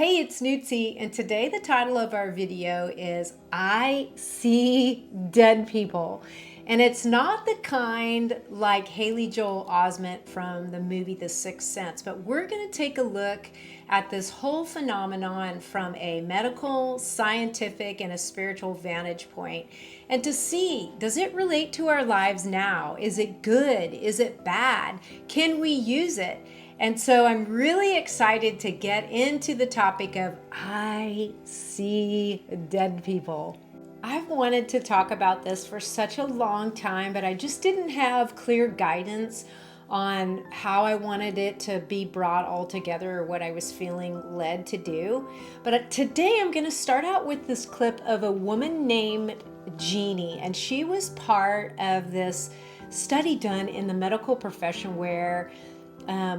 Hey, it's Nootsie, and today the title of our video is I See Dead People. And it's not the kind like Haley Joel Osment from the movie The Sixth Sense, but we're going to take a look at this whole phenomenon from a medical, scientific, and a spiritual vantage point, and to see, does it relate to our lives now? Is it good? Is it bad? Can we use it? And so I'm really excited to get into the topic of I see dead people. I've wanted to talk about this for such a long time, but I just didn't have clear guidance on how I wanted it to be brought all together or what I was feeling led to do. But today I'm going to start out with this clip of a woman named Jeannie, and she was part of this study done in the medical profession where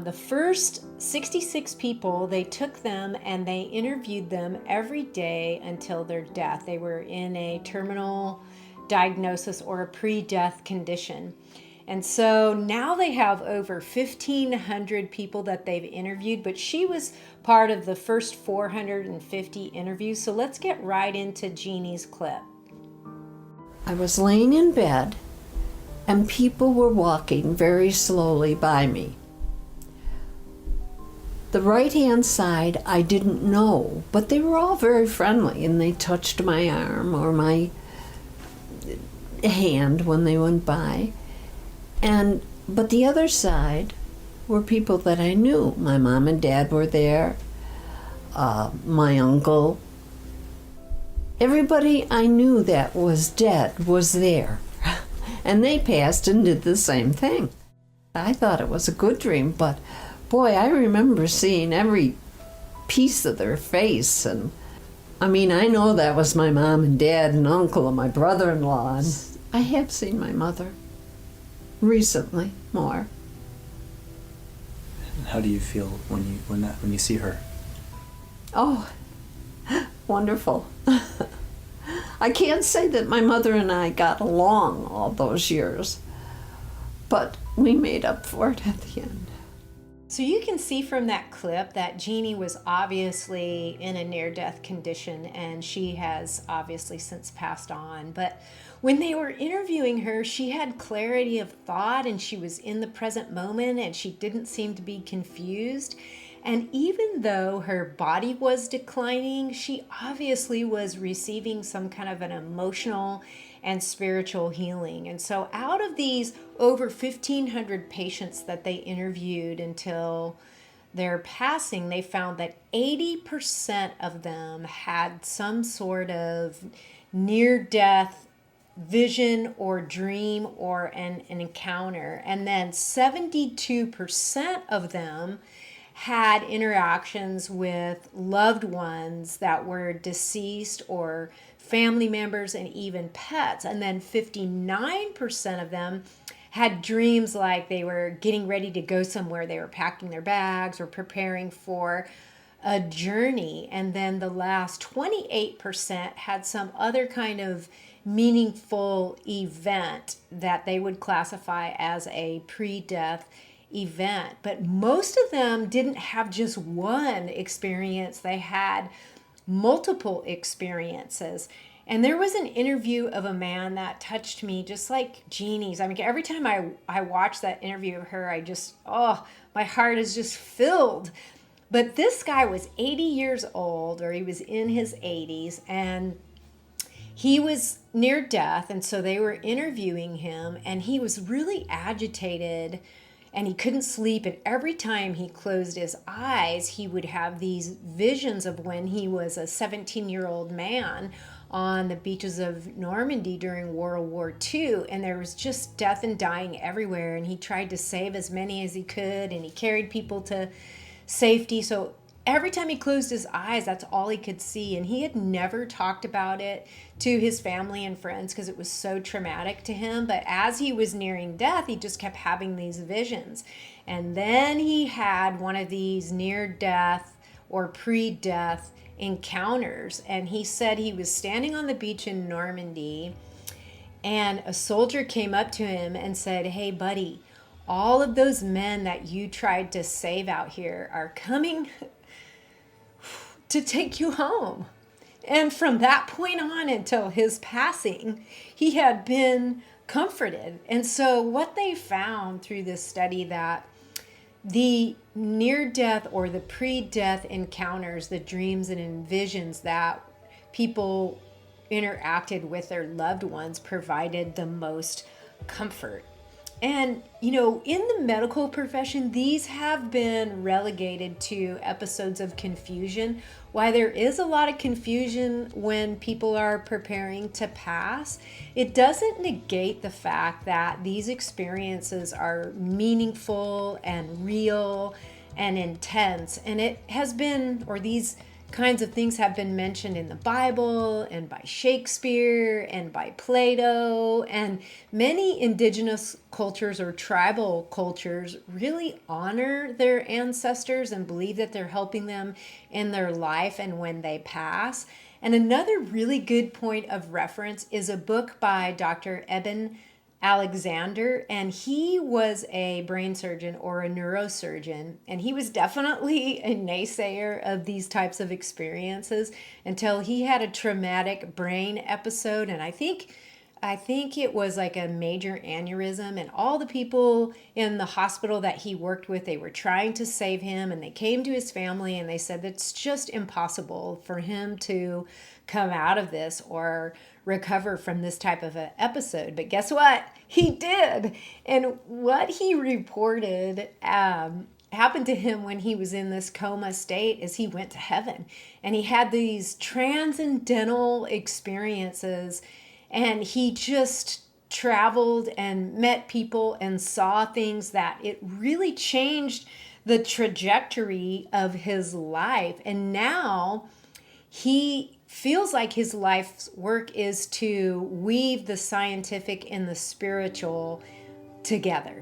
the first 66 people, they took them and they interviewed them every day until their death. They were in a terminal diagnosis or a pre-death condition. And so now they have over 1,500 people that they've interviewed, but she was part of the first 450 interviews. So let's get right into Jeannie's clip. I was laying in bed and people were walking very slowly by me. The right-hand side I didn't know, but they were all very friendly and they touched my arm or my hand when they went by. But the other side were people that I knew. My mom and dad were there, my uncle. Everybody I knew that was dead was there. And they passed and did the same thing. I thought it was a good dream, but boy, I remember seeing every piece of their face. And I mean, I know that was my mom and dad and uncle and my brother-in-law. And I have seen my mother recently more. And how do you feel when you see her? Oh, wonderful. I can't say that my mother and I got along all those years, but we made up for it at the end. So you can see from that clip that Jeannie was obviously in a near-death condition, and she has obviously since passed on. But when they were interviewing her, she had clarity of thought and she was in the present moment and she didn't seem to be confused. And even though her body was declining, she obviously was receiving some kind of an emotional and spiritual healing. And so out of these over 1,500 patients that they interviewed until their passing, they found that 80% of them had some sort of near-death vision or dream or an encounter. And then 72% of them had interactions with loved ones that were deceased or family members and even pets. And then 59% of them had dreams like they were getting ready to go somewhere. They were packing their bags or preparing for a journey. And then the last 28% had some other kind of meaningful event that they would classify as a pre-death event. But most of them didn't have just one experience. They had multiple experiences. And there was an interview of a man that touched me just like Jeannie's. I mean, every time I watch that interview of her, my heart is just filled. But this guy was 80 years old, or he was in his 80s, and he was near death. And so they were interviewing him, and he was really agitated and he couldn't sleep. And every time he closed his eyes, he would have these visions of when he was a 17-year-old man on the beaches of Normandy during World War II. And there was just death and dying everywhere. And he tried to save as many as he could, and he carried people to safety. So every time he closed his eyes, that's all he could see. And he had never talked about it to his family and friends because it was so traumatic to him. But as he was nearing death, he just kept having these visions. And then he had one of these near-death or pre-death encounters. And he said he was standing on the beach in Normandy, and a soldier came up to him and said, "Hey, buddy, all of those men that you tried to save out here are coming to take you home. And from that point on until his passing, he had been comforted. And so what they found through this study, that the near-death or the pre-death encounters, the dreams and visions that people interacted with their loved ones, provided the most comfort. And, you know, in the medical profession, these have been relegated to episodes of confusion. Why there is a lot of confusion when people are preparing to pass, it doesn't negate the fact that these experiences are meaningful and real and intense. And it has been, or these kinds of things have been mentioned in the Bible and by Shakespeare and by Plato, and many indigenous cultures or tribal cultures really honor their ancestors and believe that they're helping them in their life and when they pass. And another really good point of reference is a book by Dr. Eben Alexander, and he was a brain surgeon or a neurosurgeon, and he was definitely a naysayer of these types of experiences until he had a traumatic brain episode. And I think it was like a major aneurysm, and all the people in the hospital that he worked with, they were trying to save him, and they came to his family and they said it's just impossible for him to come out of this or recover from this type of an episode. But guess what? He did. And what he reported happened to him when he was in this coma state is he went to heaven, and he had these transcendental experiences, and he just traveled and met people and saw things that it really changed the trajectory of his life. And now he feels like his life's work is to weave the scientific and the spiritual together.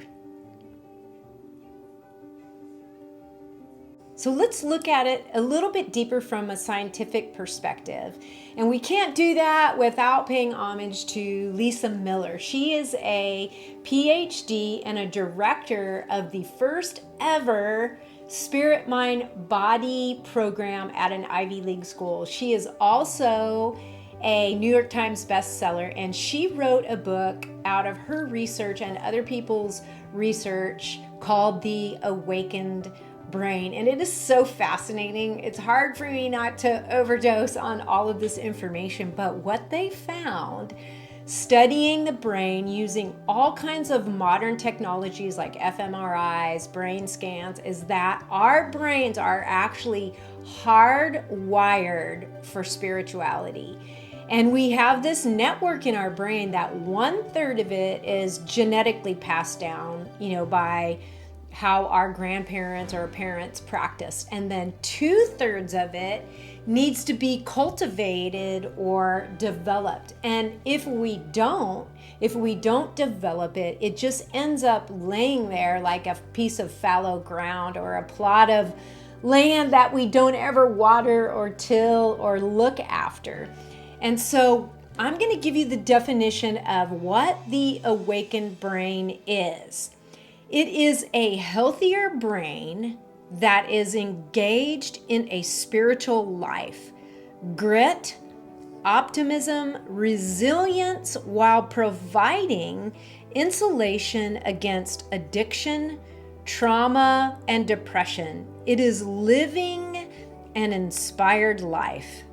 So let's look at it a little bit deeper from a scientific perspective. And we can't do that without paying homage to Lisa Miller. She is a PhD and a director of the first ever Spirit, Mind, Body program at an Ivy League school. She is also a New York Times bestseller, and she wrote a book out of her research and other people's research called The Awakened Brain. And it is so fascinating. It's hard for me not to overdose on all of this information, but what they found studying the brain using all kinds of modern technologies like fMRIs, brain scans, is that our brains are actually hardwired for spirituality. And we have this network in our brain that 1/3 of it is genetically passed down, by how our grandparents or parents practiced. And then 2/3 of it needs to be cultivated or developed. And if we don't develop it, it just ends up laying there like a piece of fallow ground or a plot of land that we don't ever water or till or look after. And so I'm going to give you the definition of what the awakened brain is. It is a healthier brain that is engaged in a spiritual life, grit, optimism, resilience, while providing insulation against addiction, trauma, and depression. It is living an inspired life.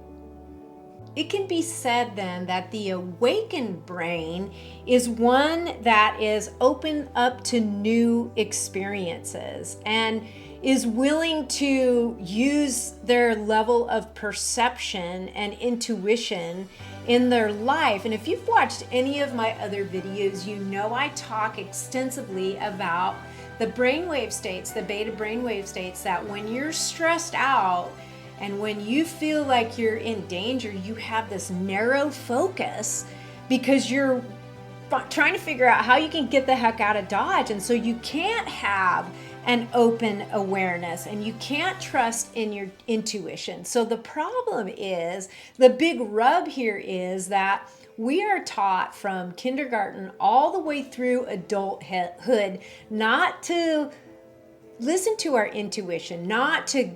It can be said then that the awakened brain is one that is open up to new experiences and is willing to use their level of perception and intuition in their life. And if you've watched any of my other videos, you know I talk extensively about the brainwave states, the beta brainwave states, that when you're stressed out and when you feel like you're in danger, you have this narrow focus because you're trying to figure out how you can get the heck out of Dodge. And so you can't have an open awareness and you can't trust in your intuition. So the problem is, the big rub here is that we are taught from kindergarten all the way through adulthood not to listen to our intuition, not to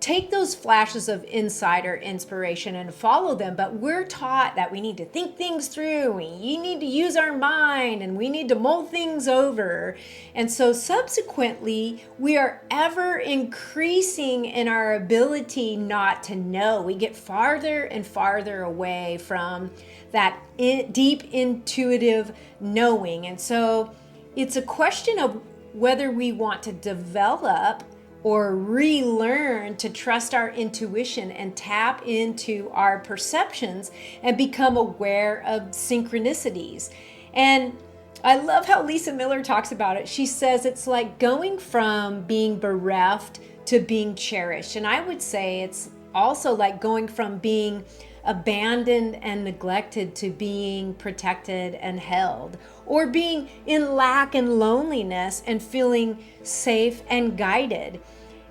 take those flashes of insight or inspiration and follow them, but we're taught that we need to think things through, we need to use our mind, and we need to mull things over. And so subsequently, we are ever increasing in our ability not to know. We get farther and farther away from that deep intuitive knowing. And so it's a question of whether we want to develop or relearn to trust our intuition and tap into our perceptions and become aware of synchronicities. And I love how Lisa Miller talks about it. She says it's like going from being bereft to being cherished. And I would say it's also like going from being abandoned and neglected to being protected and held, or being in lack and loneliness and feeling safe and guided.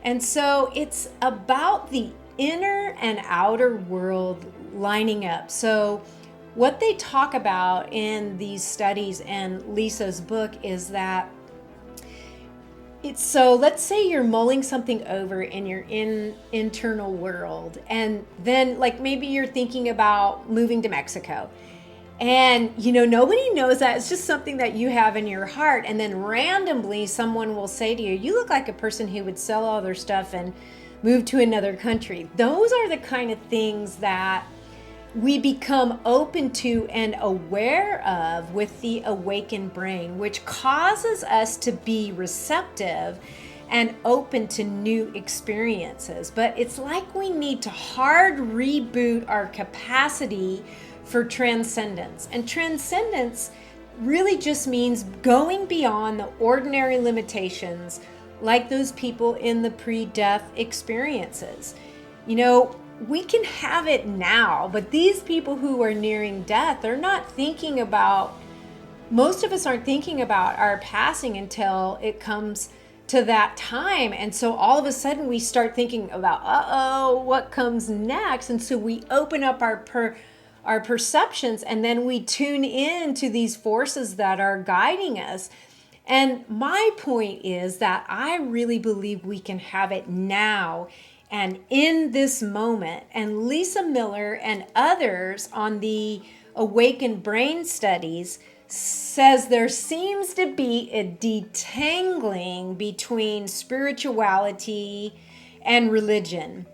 And so it's about the inner and outer world lining up. So what they talk about in these studies and Lisa's book is that so let's say you're mulling something over in your internal world, and then like maybe you're thinking about moving to Mexico, and nobody knows that. It's just something that you have in your heart, and then randomly someone will say to you, you look like a person who would sell all their stuff and move to another country. Those are the kind of things that we become open to and aware of with the awakened brain, which causes us to be receptive and open to new experiences. But it's like we need to hard reboot our capacity for transcendence. And transcendence really just means going beyond the ordinary limitations, like those people in the pre-death experiences. We can have it now, but these people who are nearing death, they're not thinking about, most of us aren't thinking about our passing until it comes to that time. And so all of a sudden we start thinking about, what comes next? And so we open up our perceptions, and then we tune in to these forces that are guiding us. And my point is that I really believe we can have it now and in this moment. And Lisa Miller and others on the Awakened Brain Studies says there seems to be a detangling between spirituality and religion.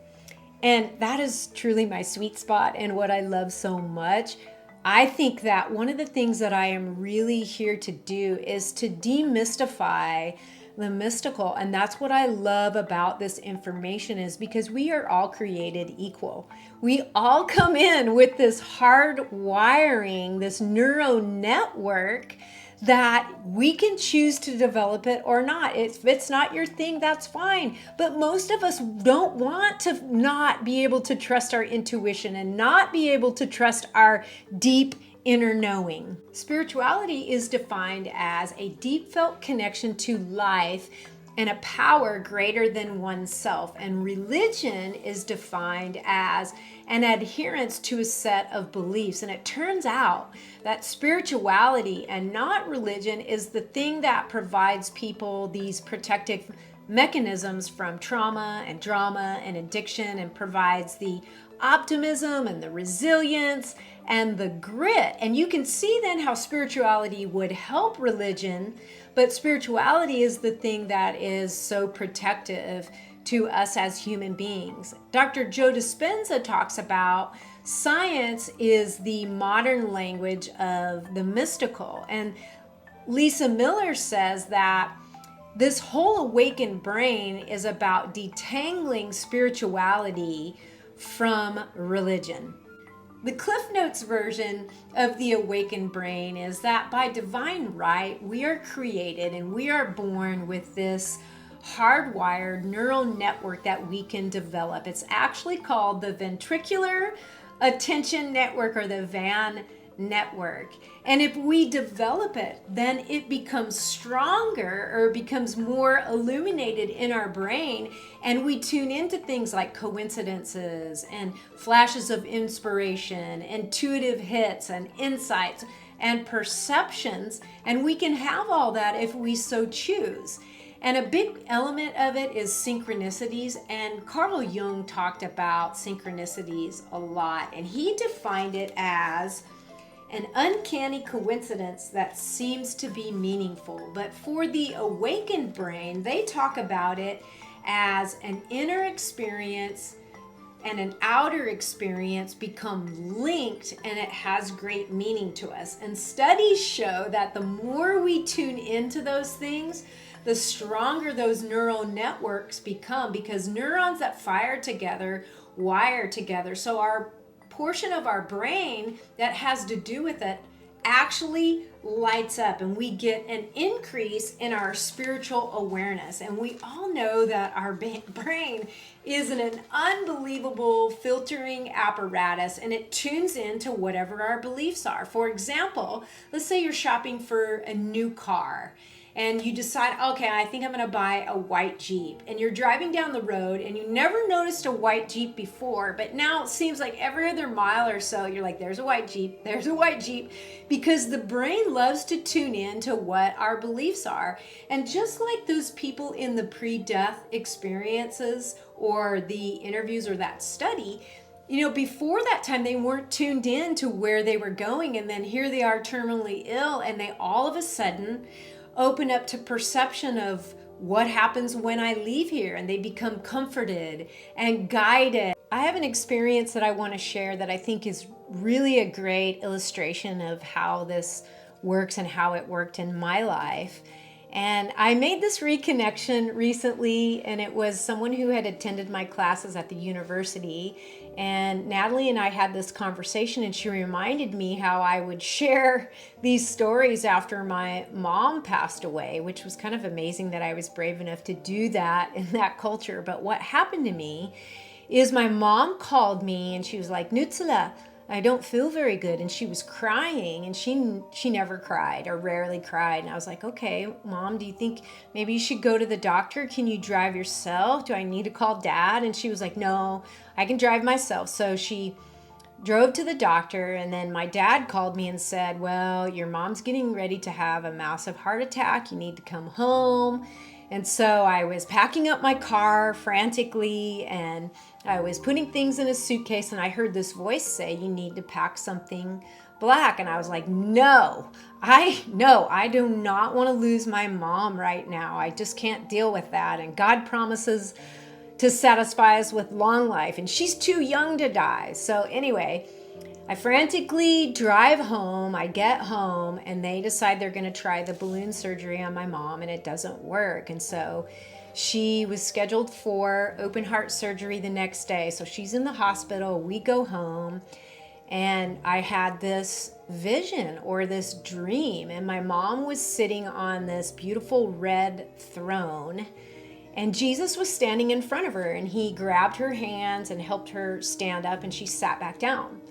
And that is truly my sweet spot and what I love so much. I think that one of the things that I am really here to do is to demystify the mystical. And that's what I love about this information, is because we are all created equal. We all come in with this hard wiring, this neural network, that we can choose to develop it or not. If it's not your thing, that's fine. But most of us don't want to not be able to trust our intuition and not be able to trust our deep inner knowing. Spirituality is defined as a deep felt connection to life and a power greater than oneself. And religion is defined as an adherence to a set of beliefs. And it turns out that spirituality and not religion is the thing that provides people these protective mechanisms from trauma and drama and addiction, and provides the optimism and the resilience and the grit. And you can see then how spirituality would help religion, but spirituality is the thing that is so protective to us as human beings. Dr. Joe Dispenza talks about science is the modern language of the mystical. And Lisa Miller says that this whole awakened brain is about detangling spirituality from religion. The Cliff Notes version of the awakened brain is that by divine right, we are created and we are born with this hardwired neural network that we can develop. It's actually called the ventricular attention network, or the VAN network. And if we develop it, then it becomes stronger, or becomes more illuminated in our brain, and we tune into things like coincidences and flashes of inspiration, intuitive hits and insights and perceptions, and we can have all that if we so choose. And a big element of it is synchronicities. And Carl Jung talked about synchronicities a lot. And he defined it as an uncanny coincidence that seems to be meaningful. But for the awakened brain, they talk about it as an inner experience and an outer experience become linked, and it has great meaning to us. And studies show that the more we tune into those things, the stronger those neural networks become, because neurons that fire together wire together. So our portion of our brain that has to do with it actually lights up, and we get an increase in our spiritual awareness. And we all know that our brain is an unbelievable filtering apparatus, and it tunes into whatever our beliefs are. For example, let's say you're shopping for a new car and you decide, okay, I think I'm going to buy a white Jeep. And you're driving down the road and you never noticed a white Jeep before, but now it seems like every other mile or so, you're like, there's a white Jeep, there's a white Jeep, because the brain loves to tune in to what our beliefs are. And just like those people in the pre-death experiences or the interviews or that study, before that time, they weren't tuned in to where they were going. And then here they are terminally ill, and they all of a sudden open up to perception of what happens when I leave here, and they become comforted and guided. I have an experience that I want to share that I think is really a great illustration of how this works and how it worked in my life. And I made this reconnection recently, and it was someone who had attended my classes at the university. And Natalie and I had this conversation, and she reminded me how I would share these stories after my mom passed away, which was kind of amazing that I was brave enough to do that in that culture. But what happened to me is my mom called me and she was like, Nootsie, I don't feel very good. And she was crying, and she never cried or rarely cried. And I was like, okay, Mom, do you think maybe you should go to the doctor? Can you drive yourself? Do I need to call Dad? And she was like, no, I can drive myself. So she drove to the doctor, and then my dad called me and said, well, your mom's getting ready to have a massive heart attack. You need to come home. And so I was packing up my car frantically, and I was putting things in a suitcase, and I heard this voice say, you need to pack something black. And I was like, no, I do not want to lose my mom right now. I just can't deal with that. And God promises to satisfy us with long life, and she's too young to die. So anyway, I frantically drive home. I get home, and they decide they're going to try the balloon surgery on my mom, and it doesn't work. And so she was scheduled for open heart surgery the next day. So she's in the hospital. We go home, and I had this vision or this dream, and my mom was sitting on this beautiful red throne, and Jesus was standing in front of her, and he grabbed her hands and helped her stand up, and she sat back down.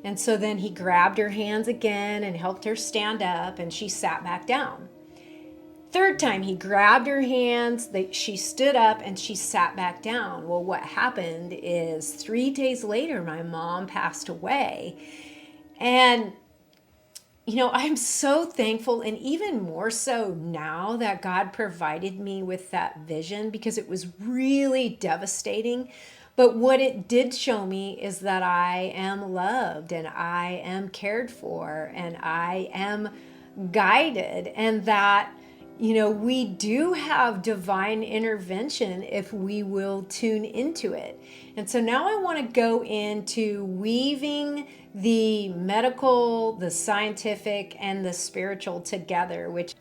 And so then he grabbed her hands again and helped her stand up, and she sat back down. Third time, he grabbed her hands, she stood up, and she sat back down. Well, what happened is 3 days later, my mom passed away. And, I'm so thankful, and even more so now, that God provided me with that vision, because it was really devastating. But what it did show me is that I am loved, and I am cared for, and I am guided, and that, we do have divine intervention if we will tune into it. And so now I want to go into weaving the medical, the scientific, and the spiritual together, which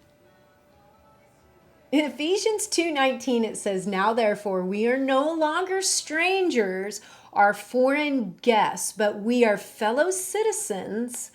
in Ephesians 2:19, it says, now therefore we are no longer strangers or foreign guests, but we are fellow citizens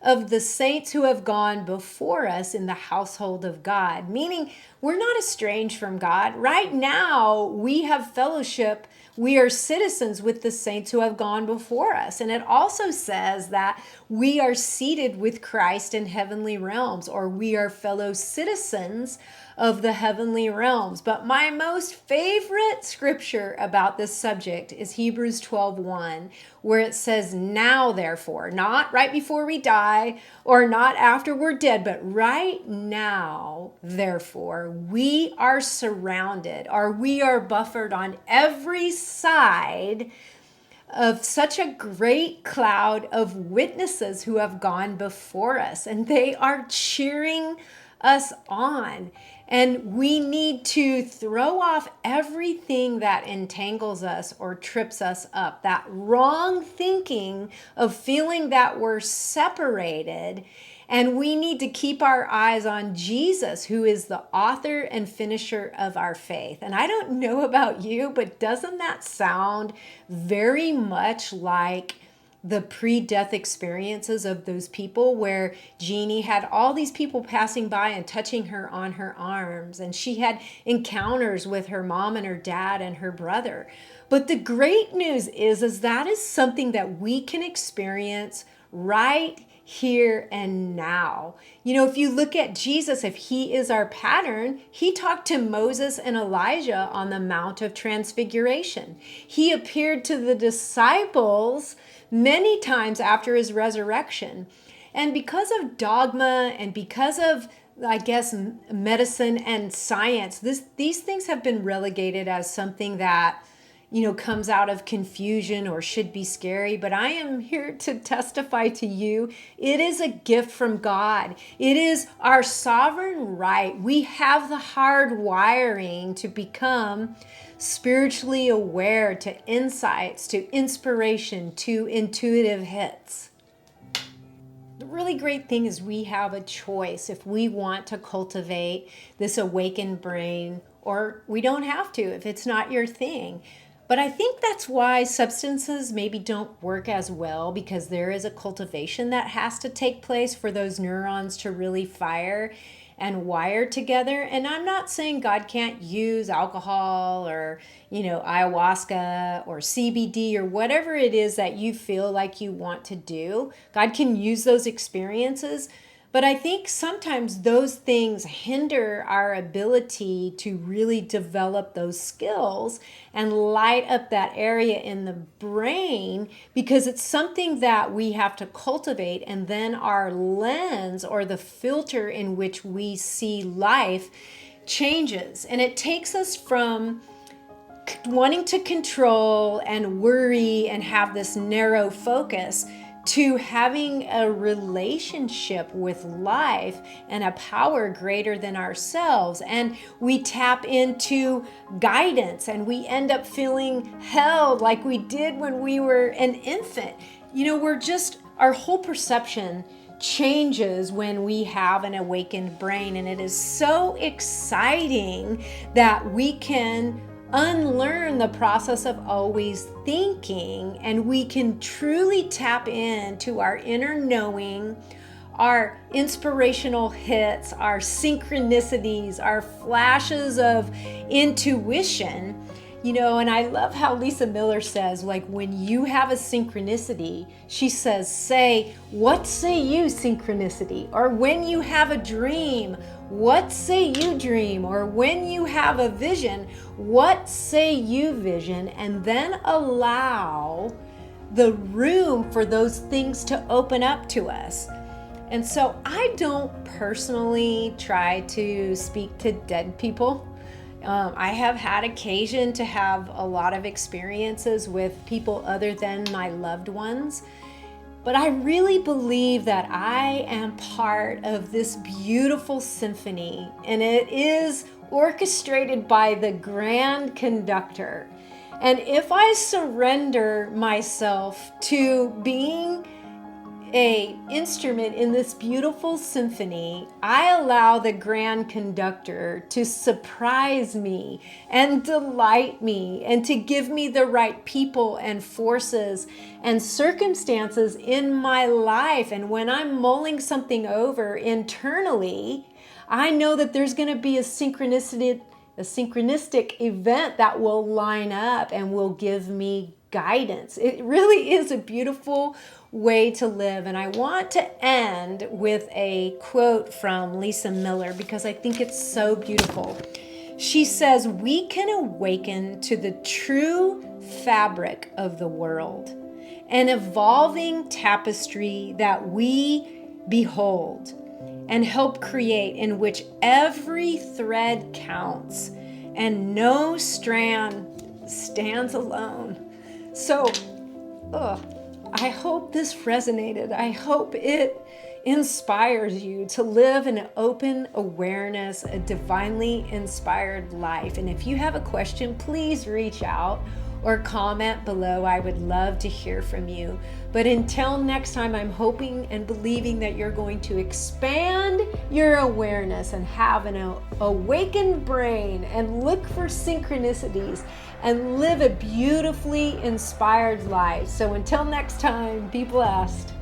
of the saints who have gone before us in the household of God. Meaning, we're not estranged from God. Right now, we have fellowship. We are citizens with the saints who have gone before us. And it also says that we are seated with Christ in heavenly realms, or we are fellow citizens of the heavenly realms. But my most favorite scripture about this subject is Hebrews 12:1, where it says, now therefore, not right before we die or not after we're dead, but right now, therefore, we are surrounded, or we are buffered on every side of such a great cloud of witnesses who have gone before us, and they are cheering us on. And we need to throw off everything that entangles us or trips us up, that wrong thinking of feeling that we're separated. And we need to keep our eyes on Jesus, who is the author and finisher of our faith. And I don't know about you, but doesn't that sound very much like the pre-death experiences of those people, where Jeannie had all these people passing by and touching her on her arms, and she had encounters with her mom and her dad and her brother? But the great news is that is something that we can experience right here and now. You know, if you look at Jesus, if he is our pattern, he talked to Moses and Elijah on the Mount of Transfiguration. He appeared to the disciples many times after his resurrection. And because of dogma and because of, I guess, medicine and science, these things have been relegated as something that, you know, comes out of confusion or should be scary. But I am here to testify to you, it is a gift from God. It is our sovereign right. We have the hard wiring to become spiritually aware, to insights, to inspiration, to intuitive hits. The really great thing is we have a choice if we want to cultivate this awakened brain, or we don't have to if it's not your thing. But I think that's why substances maybe don't work as well, because there is a cultivation that has to take place for those neurons to really fire and wire together. And I'm not saying God can't use alcohol or, you know, ayahuasca or CBD or whatever it is that you feel like you want to do. God can use those experiences. But I think sometimes those things hinder our ability to really develop those skills and light up that area in the brain, because it's something that we have to cultivate. And then our lens, or the filter in which we see life, changes. And it takes us from wanting to control and worry and have this narrow focus to having a relationship with life and a power greater than ourselves. And we tap into guidance, and we end up feeling held like we did when we were an infant. You know, our whole perception changes when we have an awakened brain. And it is so exciting that we can unlearn the process of always thinking, and we can truly tap into our inner knowing, our inspirational hits, our synchronicities, our flashes of intuition. You know, and I love how Lisa Miller says, like, when you have a synchronicity, she says, say, what say you, synchronicity? Or when you have a dream, what say you, dream? Or when you have a vision, what say you, vision? And then allow the room for those things to open up to us. And so I don't personally try to speak to dead people. I have had occasion to have a lot of experiences with people other than my loved ones. But I really believe that I am part of this beautiful symphony, and it is orchestrated by the grand conductor. And if I surrender myself to being an instrument in this beautiful symphony, I allow the grand conductor to surprise me and delight me, and to give me the right people and forces and circumstances in my life. And when I'm mulling something over internally, I know that there's going to be a synchronistic event that will line up and will give me guidance. It really is a beautiful way to live. And I want to end with a quote from Lisa Miller because I think it's so beautiful. She says, "We can awaken to the true fabric of the world, an evolving tapestry that we behold and help create, in which every thread counts and no strand stands alone." So, I hope this resonated. I hope it inspires you to live in an open awareness, a divinely inspired life. And if you have a question, please reach out or comment below. I would love to hear from you. But until next time, I'm hoping and believing that you're going to expand your awareness and have an awakened brain and look for synchronicities and live a beautifully inspired life. So until next time, be blessed.